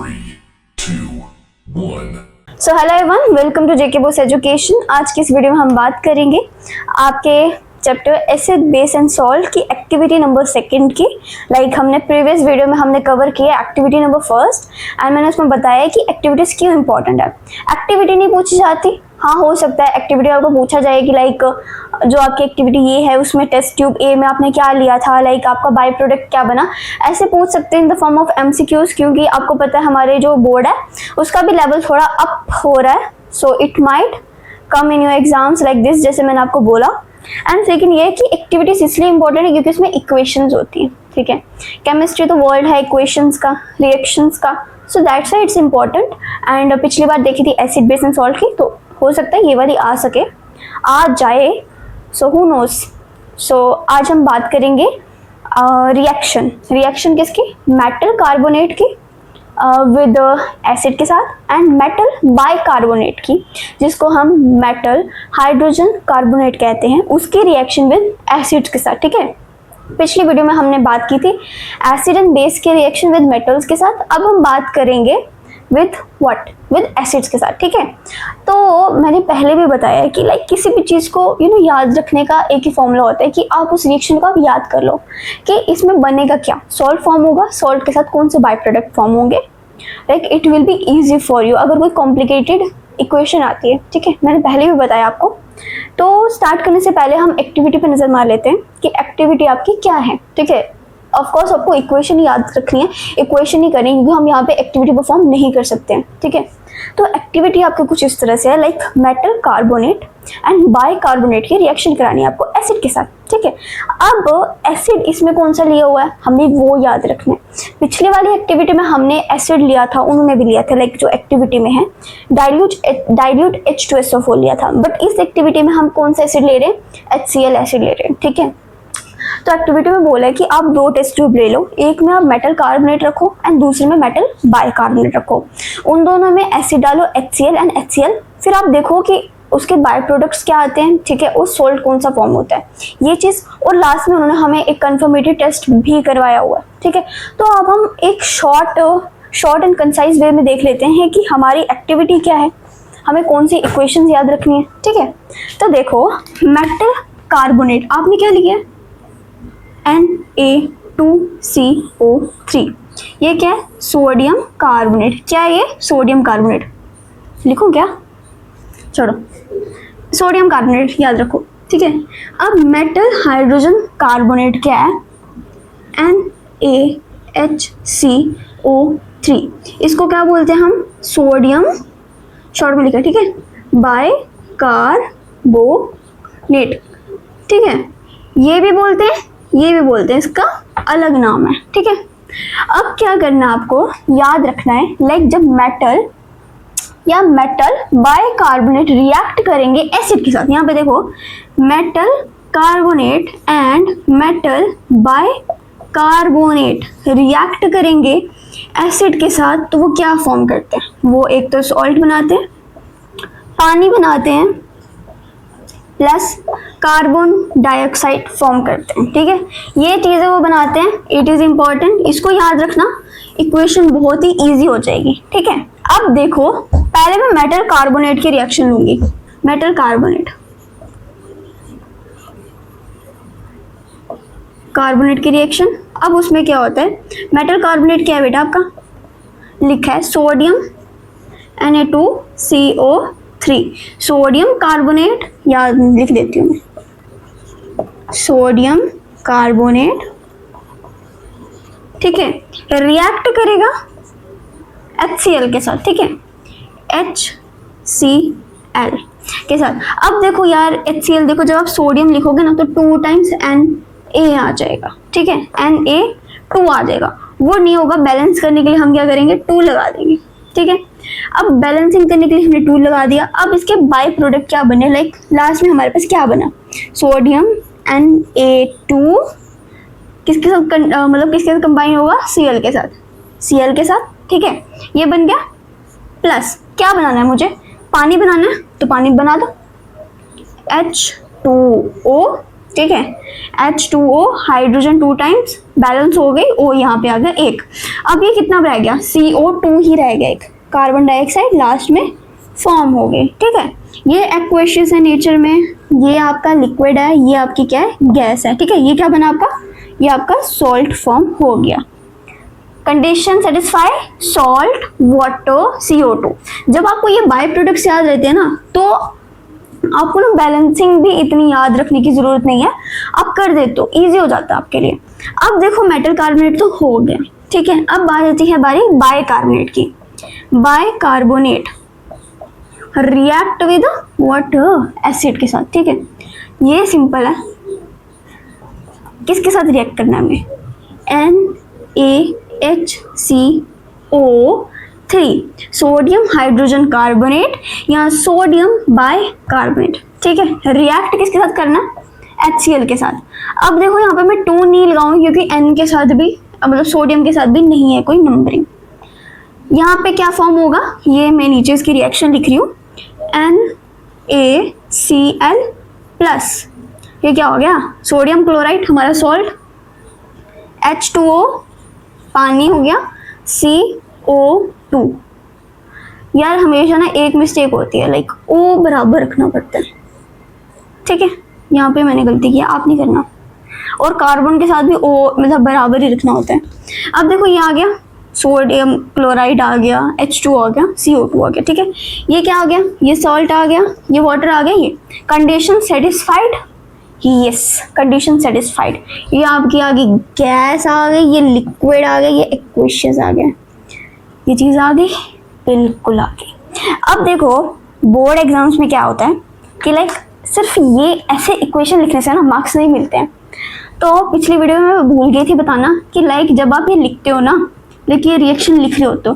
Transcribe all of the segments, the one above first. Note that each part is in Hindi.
3, 2, 1. So hello everyone, welcome to JK BOSE education. आज की इस वीडियो में हम बात करेंगे आपके chapter acid base and salt की एक्टिविटी नंबर 2 की। हमने प्रीवियस वीडियो में हमने कवर किया एक्टिविटी नंबर 1 एंड मैंने उसमें बताया कि एक्टिविटीज़ क्यों इंपॉर्टेंट है। एक्टिविटी नहीं पूछी जाती, हाँ हो सकता है एक्टिविटी आपको पूछा जाए कि जो आपकी एक्टिविटी ये है उसमें टेस्ट ट्यूब ए में आपने क्या लिया था, आपका बाय प्रोडक्ट क्या बना, ऐसे पूछ सकते हैं in the form of MCQs. क्योंकि आपको पता है हमारे जो बोर्ड है उसका भी लेवल थोड़ा अप हो रहा है, so it might come in your exams like this, जैसे मैंने आपको बोला। एंड सेकंड ये कि एक्टिविटीज इसलिए इंपॉर्टेंट है क्योंकि इसमें इक्वेशंस होती हैं, ठीक है। केमिस्ट्री तो वर्ल्ड है इक्वेशंस का, रिएक्शंस का, so that's why it's important. And पिछली बार देखी थी एसिड बेस एंड सॉल्ट की, तो हो सकता है ये वाली आ जाए, सो हु नोस। सो आज हम बात करेंगे रिएक्शन किसकी, मेटल कार्बोनेट की विद एसिड के साथ एंड मेटल बाइकार्बोनेट की, जिसको हम मेटल हाइड्रोजन कार्बोनेट कहते हैं, उसकी रिएक्शन विद एसिड्स के साथ, ठीक है। पिछली वीडियो में हमने बात की थी एसिड एंड बेस के रिएक्शन विद मेटल्स के साथ, अब हम बात करेंगे विद एसिड्स के साथ, ठीक है। तो मैंने पहले भी बताया कि किसी भी चीज़ को याद रखने का एक ही फॉर्मूला होता है कि आप उस रिएक्शन को आप याद कर लो कि इसमें बनेगा क्या, सॉल्ट फॉर्म होगा, सॉल्ट के साथ कौन से बाय प्रोडक्ट फॉर्म होंगे, it will be easy for you अगर कोई कॉम्प्लिकेटेड इक्वेशन आती है, ठीक है। मैंने पहले भी बताया आपको। तो स्टार्ट करने से पहले हम एक्टिविटी पे नज़र मार लेते हैं कि एक्टिविटी आपकी क्या है, ठीक है। ऑफ कोर्स आपको इक्वेशन याद रखनी है, इक्वेशन ही करनी है क्योंकि हम यहाँ पे एक्टिविटी परफॉर्म नहीं कर सकते हैं, ठीक है। तो एक्टिविटी आपके कुछ इस तरह से है, मेटल कार्बोनेट एंड बाइकार्बोनेट की रिएक्शन करानी है आपको एसिड के साथ, ठीक है। अब एसिड इसमें कौन सा लिया हुआ है हमें वो याद रखना है। पिछली वाली एक्टिविटी में हमने एसिड लिया था, उन्होंने भी लिया था, जो एक्टिविटी में है डाइल्यूट H2SO4 लिया था, बट इस एक्टिविटी में हम कौन सा एसिड ले रहे हैं, HCl एसिड ले रहे हैं, ठीक है। तो एक्टिविटी में बोला है कि आप 2 टेस्ट ट्यूब ले लो, एक में आप मेटल कार्बोनेट रखो एंड दूसरे में मेटल बाइकार्बोनेट रखो, उन दोनों में एसिड डालो HCl एंड HCl, फिर आप देखो कि उसके बाय प्रोडक्ट्स क्या आते हैं, ठीक है, उस सॉल्ट कौन सा फॉर्म होता है, ये चीज़। और लास्ट में उन्होंने हमें एक कन्फर्मेटरी टेस्ट भी करवाया हुआ है, ठीक है। तो अब हम एक शॉर्ट एंड कंसाइज वे में देख लेते हैं कि हमारी एक्टिविटी क्या है, हमें कौन सी इक्वेशंस याद रखनी है, ठीक है। तो देखो मेटल कार्बोनेट आपने क्या लिया, Na2CO3, ये क्या है, सोडियम कार्बोनेट। क्या है ये, सोडियम कार्बोनेट, लिखूं क्या, छोड़ो, सोडियम कार्बोनेट याद रखो, ठीक है। अब मेटल हाइड्रोजन कार्बोनेट क्या है, NaHCO3, इसको क्या बोलते हैं हम, सोडियम, शॉर्ट में लिखा, ठीक है, बाइकार्बोनेट, ठीक है। ये भी बोलते हैं, ये भी बोलते हैं, इसका अलग नाम है, ठीक है। अब क्या करना है आपको याद रखना है, जब मेटल या मेटल बाइकार्बोनेट रिएक्ट करेंगे एसिड के साथ, यहाँ पे देखो metal carbonate and metal bicarbonate react करेंगे एसिड के साथ, तो वो क्या फॉर्म करते हैं, वो एक तो सॉल्ट बनाते हैं, पानी बनाते हैं, प्लस कार्बन डाइऑक्साइड फॉर्म करते हैं, ठीक है। ये चीज़ें वो बनाते हैं, इट इज़ इम्पॉर्टेंट, इसको याद रखना, इक्वेशन बहुत ही इजी हो जाएगी, ठीक है। अब देखो पहले मैं मेटल कार्बोनेट की रिएक्शन लूंगी, मेटल कार्बोनेट की रिएक्शन। अब उसमें क्या होता है, मेटल कार्बोनेट क्या है बेटा आपका, लिखा है सोडियम Na2CO3, सोडियम कार्बोनेट, याद लिख देती हूँ मैं, सोडियम कार्बोनेट, ठीक है, रिएक्ट करेगा HCl के साथ, ठीक है, HCl के साथ। अब देखो यार HCl, देखो जब आप सोडियम लिखोगे ना तो 2 टाइम्स Na आ जाएगा, ठीक है, Na2 आ जाएगा, वो नहीं होगा, बैलेंस करने के लिए हम क्या करेंगे, 2 लगा देंगे, ठीक है। अब बैलेंसिंग करने के लिए हमने 2 लगा दिया। अब इसके बाय प्रोडक्ट क्या बने, लास्ट में हमारे पास क्या बना, सोडियम Na2 किसके साथ किसके साथ कंबाइन होगा, Cl के साथ, ठीक है, ये बन गया। प्लस क्या बनाना है मुझे, पानी बनाना है, तो पानी बना दो, H2O ठीक है। H2O हाइड्रोजन 2 टाइम्स बैलेंस हो गई, O यहाँ पे आ गया 1। अब ये कितना रह गया, CO2 ही रह गया, एक कार्बन डाइऑक्साइड लास्ट में फॉर्म हो गई, ठीक है। ये एक्वेशियस है नेचर में, ये आपका लिक्विड है, ये आपकी क्या है, गैस है, ठीक है। ये क्या बना आपका, ये आपका सॉल्ट फॉर्म हो गया। Condition satisfy, salt, water, CO2। जब आपको ये बाय प्रोडक्ट्स याद रहते हैं ना, तो आपको ना बैलेंसिंग भी इतनी याद रखने की जरूरत नहीं है, आप कर देते हो, ईजी हो जाता है आपके लिए। अब देखो मेटल कार्बोनेट तो हो गया, ठीक है। अब बात आती है बारी बाय कार्बोनेट की। Bicarbonate react with water, acid के साथ, ठीक है। ये सिंपल है, किसके साथ रिएक्ट करना है हमें, NaHCO3, सोडियम हाइड्रोजन कार्बोनेट या सोडियम बाय कार्बोनेट, ठीक है। रिएक्ट किसके साथ करना, HCl के साथ। अब देखो यहाँ पे मैं 2 नहीं लगाऊंगी क्योंकि N के साथ भी, मतलब सोडियम के साथ भी नहीं है कोई नंबरिंग। यहाँ पे क्या फॉर्म होगा, ये मैं नीचे इसकी रिएक्शन लिख रही हूँ, NaCl प्लस, ये क्या हो गया, सोडियम क्लोराइड हमारा सॉल्ट, H2O पानी हो गया, CO2। यार हमेशा ना एक मिस्टेक होती है, लाइक O बराबर रखना पड़ता है, ठीक है। यहाँ पे मैंने गलती किया, आप नहीं करना। और कार्बन के साथ भी O मतलब बराबर ही रखना होता है। अब देखो ये आ गया, सोडियम क्लोराइड आ गया, H2 आ गया, CO2 आ गया, ठीक है। ये क्या आ गया, ये सॉल्ट आ गया, ये वाटर आ गया। ये condition satisfied, yes condition satisfied. ये आपकी आ गई गैस आ गई, ये लिक्विड आ गया, ये एक्वेशियस आ गया, ये चीज़ आ गई, बिल्कुल आ गई। अब देखो बोर्ड एग्जाम्स में क्या होता है कि लाइक सिर्फ ये ऐसे इक्वेशन लिखने से ना मार्क्स नहीं मिलते हैं। तो पिछली वीडियो में मैं भूल गई थी बताना कि लाइक जब आप ये लिखते हो ना, लाइक ये रिएक्शन लिख रहे हो तो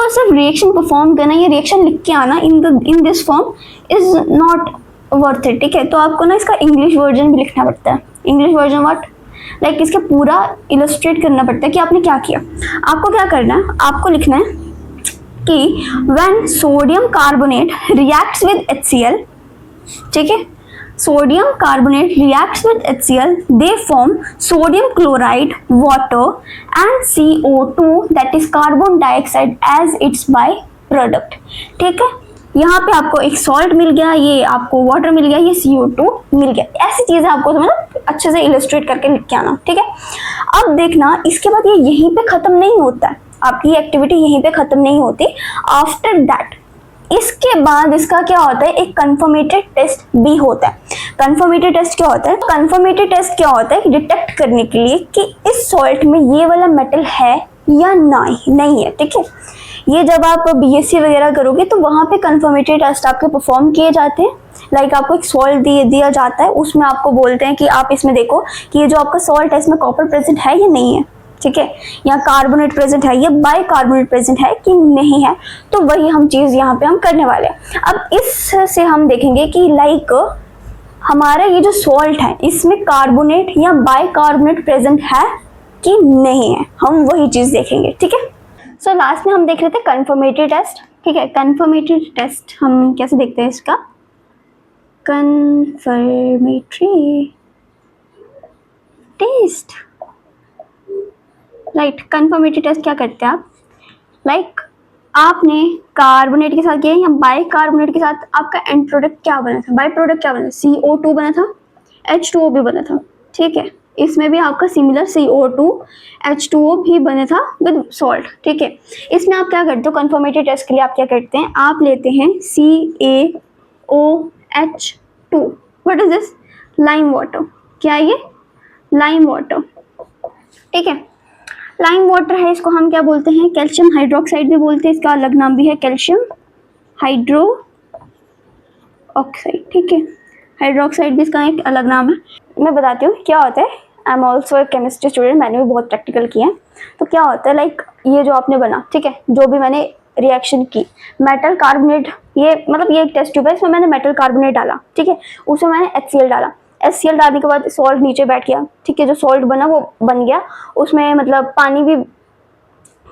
सिर्फ रिएक्शन परफॉर्म करना, ये रिएक्शन लिख के आना in this form is not worth it, ठीक है। तो आपको ना इसका इंग्लिश वर्जन भी लिखना पड़ता है। इंग्लिश वर्जन व्हाट, लाइक इसके पूरा इलस्ट्रेट करना पड़ता है कि आपने क्या किया। आपको क्या करना है, आपको लिखना है कि when sodium carbonate reacts with HCl, ठीक है, sodium carbonate reacts with HCl, they form sodium chloride, water and CO2 that is carbon dioxide as its byproduct, ठीक है। यहाँ पे आपको एक सॉल्ट मिल गया, ये आपको वाटर मिल गया, ये CO2 मिल गया। ऐसी चीज़ें आपको तो मतलब अच्छे से इलस्ट्रेट करके लिख के आना, ठीक है। अब देखना इसके बाद ये यहीं पे ख़त्म नहीं होता है, आपकी एक्टिविटी यहीं पे ख़त्म नहीं होती। आफ्टर दैट इसके बाद इसका क्या होता है, एक कंफर्मेटेड टेस्ट भी होता है। कंफर्मेटेड टेस्ट क्या होता है, कंफर्मेटेड टेस्ट क्या होता है, डिटेक्ट करने के लिए कि इस सॉल्ट में ये वाला मेटल है या नहीं है, ठीक है। ये जब आप BSc वगैरह करोगे तो वहाँ पे कंफर्मेटेड टेस्ट आपके परफॉर्म किए जाते हैं। लाइक आपको एक सॉल्ट दिया जाता है, उसमें आपको बोलते हैं कि आप इसमें देखो कि ये जो आपका सॉल्ट है इसमें कॉपर प्रेजेंट है या नहीं है, ठीक है, यहाँ कार्बोनेट प्रेजेंट है, ये बाय कार्बोनेट प्रेजेंट है कि नहीं है। तो वही हम चीज़ यहाँ पे हम करने वाले हैं। अब इससे हम देखेंगे कि लाइक हमारा ये जो सॉल्ट है इसमें कार्बोनेट या बाय कार्बोनेट प्रेजेंट है कि नहीं है, हम वही चीज़ देखेंगे, ठीक है। सो लास्ट में हम देख रहे थे कंफर्मेटरी टेस्ट, ठीक है। कंफर्मेटरी टेस्ट हम कैसे देखते हैं, इसका confirmatory test, right. Confirmatory test क्या करते हैं आप, लाइक आपने कार्बोनेट के साथ किया या बाय कार्बोनेट के साथ, आपका एंड प्रोडक्ट क्या बना था, बाय प्रोडक्ट क्या बना था, CO2 बना था, H2O भी बना था, ठीक है। इसमें भी आपका सिमिलर CO2 H2O भी बना था विद सॉल्ट, ठीक है। इसमें आप क्या करते हो, कंफर्मेटरी टेस्ट के लिए आप क्या करते हैं, आप लेते हैं CaOH2, what is this, lime water, क्या है ये, लाइम वाटर, ठीक है। लाइम वाटर है, इसको हम क्या बोलते हैं, कैल्शियम हाइड्रोक्साइड भी बोलते हैं, इसका अलग नाम भी है कैल्शियम हाइड्रो ऑक्साइड, ठीक है। हाइड्रोक्साइड भी इसका एक अलग नाम है। मैं बताती हूँ क्या होता है, I am also a chemistry student, मैंने भी बहुत प्रैक्टिकल किया है। तो क्या होता है, लाइक ये जो आपने बना, ठीक है, जो भी मैंने रिएक्शन की, मेटल कार्बोनेट, ये मतलब ये एक टेस्ट ट्यूब है, इसमें मैंने मेटल कार्बोनेट डाला, ठीक है, उसमें मैंने HCl डाला, HCl डालने के बाद सॉल्ट नीचे बैठ गया, ठीक है, जो सॉल्ट बना वो बन गया, उसमें मतलब पानी भी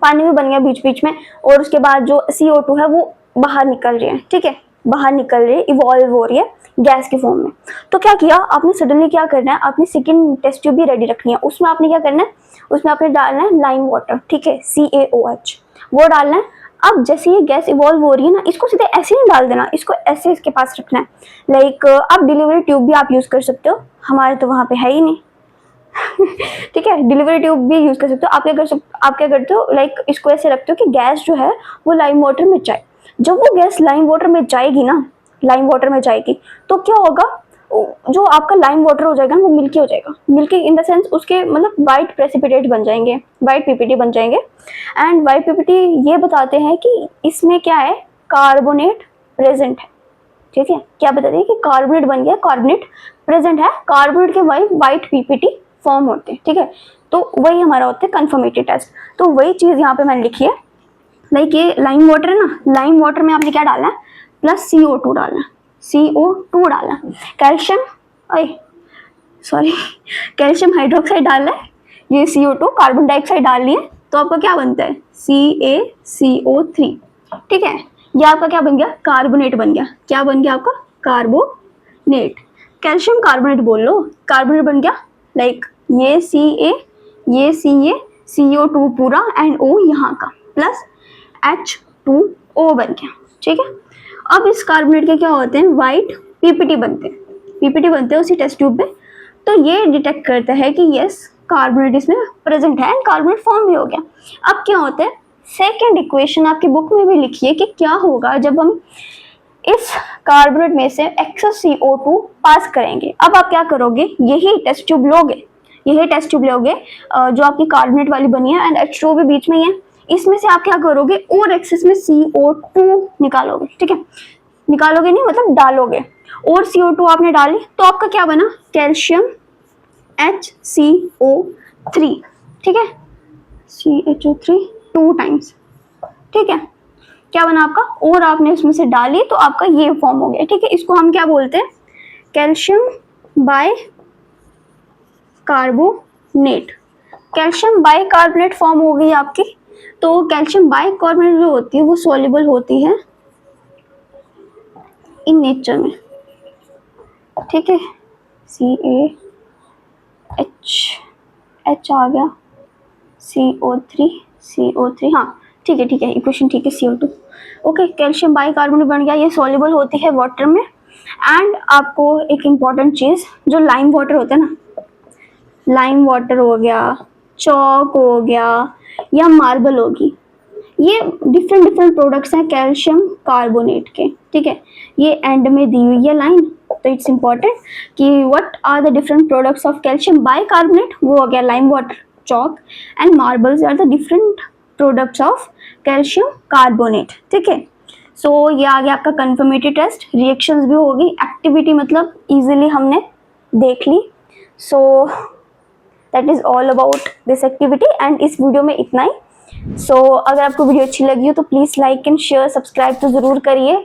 बन गया बीच बीच में, और उसके बाद जो CO2 है वो बाहर निकल रही है, ठीक है। बाहर निकल रही है, इवॉल्व हो रही है गैस के फॉर्म में। तो क्या किया आपने, सडनली क्या करना है, आपने सेकेंड टेस्ट ट्यूब भी रेडी रखनी है। उसमें आपने क्या करना है, उसमें आपने डालना है लाइम वाटर, ठीक है, CaOH, वो डालना है। अब जैसे ये गैस इवॉल्व हो रही है ना, इसको सीधे ऐसे नहीं डाल देना, इसको ऐसे इसके पास रखना है। लाइक आप डिलीवरी ट्यूब भी आप यूज़ कर सकते हो, हमारे तो वहाँ पे है ही नहीं ठीक है, डिलीवरी ट्यूब भी यूज़ कर सकते हो। आप क्या करते हो, लाइक इसको ऐसे रखते हो कि गैस जो है वो लाइम वाटर में जाए। जब वो गैस लाइम वाटर में जाएगी ना, लाइम वाटर में जाएगी, तो क्या होगा, जो आपका लाइम वाटर हो जाएगा ना, वो मिल्की हो जाएगा। मिल्की इन द सेंस उसके मतलब वाइट प्रेसिपिटेट बन जाएंगे, वाइट पीपीटी बन जाएंगे। एंड वाइट पीपीटी ये बताते हैं कि इसमें क्या है, कार्बोनेट प्रेजेंट है, ठीक है। क्या बताते हैं कि कार्बोनेट बन गया, कार्बोनेट प्रेजेंट है, कार्बोनेट के वाइट पीपीटी फॉर्म होते हैं, ठीक है। तो वही हमारा होता है कंफर्मेटरी टेस्ट। तो वही चीज़ यहाँ पे मैंने लिखी है, लाइक ये लाइम वाटर है ना, लाइम वाटर में आपने क्या डालना है, प्लस CO2 डालना है, CO2 डालना है, कैल्शियम हाइड्रोक्साइड डालना है, ये CO2 कार्बन डाइऑक्साइड डाल लिया, तो आपका क्या बनता है, CaCO3, ठीक है। ये आपका क्या बन गया, कार्बोनेट बन गया। क्या बन गया आपका, कार्बोनेट, कैल्शियम कार्बोनेट बोल लो, कार्बोनेट बन गया। लाइक ये Ca, ये Ca, CO2 पूरा एंड O यहाँ का, प्लस H2O बन गया, ठीक है। अब इस कार्बोनेट के क्या होते हैं, वाइट पीपीटी बनते हैं, पीपीटी बनते हैं उसी टेस्ट ट्यूब में। तो ये डिटेक्ट करता है कि यस कार्बोनेट इसमें प्रेजेंट है एंड कार्बोनेट फॉर्म भी हो गया। अब क्या होता है, सेकेंड इक्वेशन आपकी बुक में भी लिखी है कि क्या होगा जब हम इस कार्बोनेट में से एक्सेस CO2 पास करेंगे। अब आप क्या करोगे, यही टेस्ट ट्यूब लोगे, जो आपकी कार्बोनेट वाली बनी है एंड H2O भी बीच में ही है। इसमें से आप क्या करोगे, और एक्सेस में CO2 निकालोगे, ठीक है, निकालोगे नहीं मतलब डालोगे, और CO2 आपने डाली तो आपका क्या बना, कैल्शियम HCO3, ठीक है, CHO3 2 टाइम्स, ठीक है। क्या बना आपका, और आपने इसमें से डाली तो आपका ये फॉर्म हो गया, ठीक है। इसको हम क्या बोलते हैं, calcium by carbonate, calcium by carbonate form हो गई आपकी। तो कैल्शियम बाय कार्बोनेट जो होती है वो सॉल्युबल होती है इन नेचर में, ठीक है, CaH आ गया, CO3, हाँ ठीक है, इक्वेशन ठीक है, CO2, okay. Calcium by carbonate बन गया, ये सॉल्युबल होती है वाटर में। एंड आपको एक इम्पॉर्टेंट चीज़, जो लाइम वाटर होता है ना, लाइम वाटर हो गया, चौक हो गया या मार्बल होगी, ये डिफरेंट प्रोडक्ट्स हैं कैल्शियम कार्बोनेट के, ठीक है। ये एंड में दी हुई है लाइन, तो इट्स इम्पॉर्टेंट कि what are the different products of calcium bicarbonate, वो हो गया lime water, chalk and marbles are the different products of calcium carbonate, ठीक है। सो ये आ गया आपका कंफर्मेटरी टेस्ट, रिएक्शंस भी होगी, एक्टिविटी मतलब इजीली हमने देख ली। So that is all about this activity and इस वीडियो में इतना ही। सो अगर आपको वीडियो अच्छी लगी हो तो please like and share, subscribe तो ज़रूर करिए।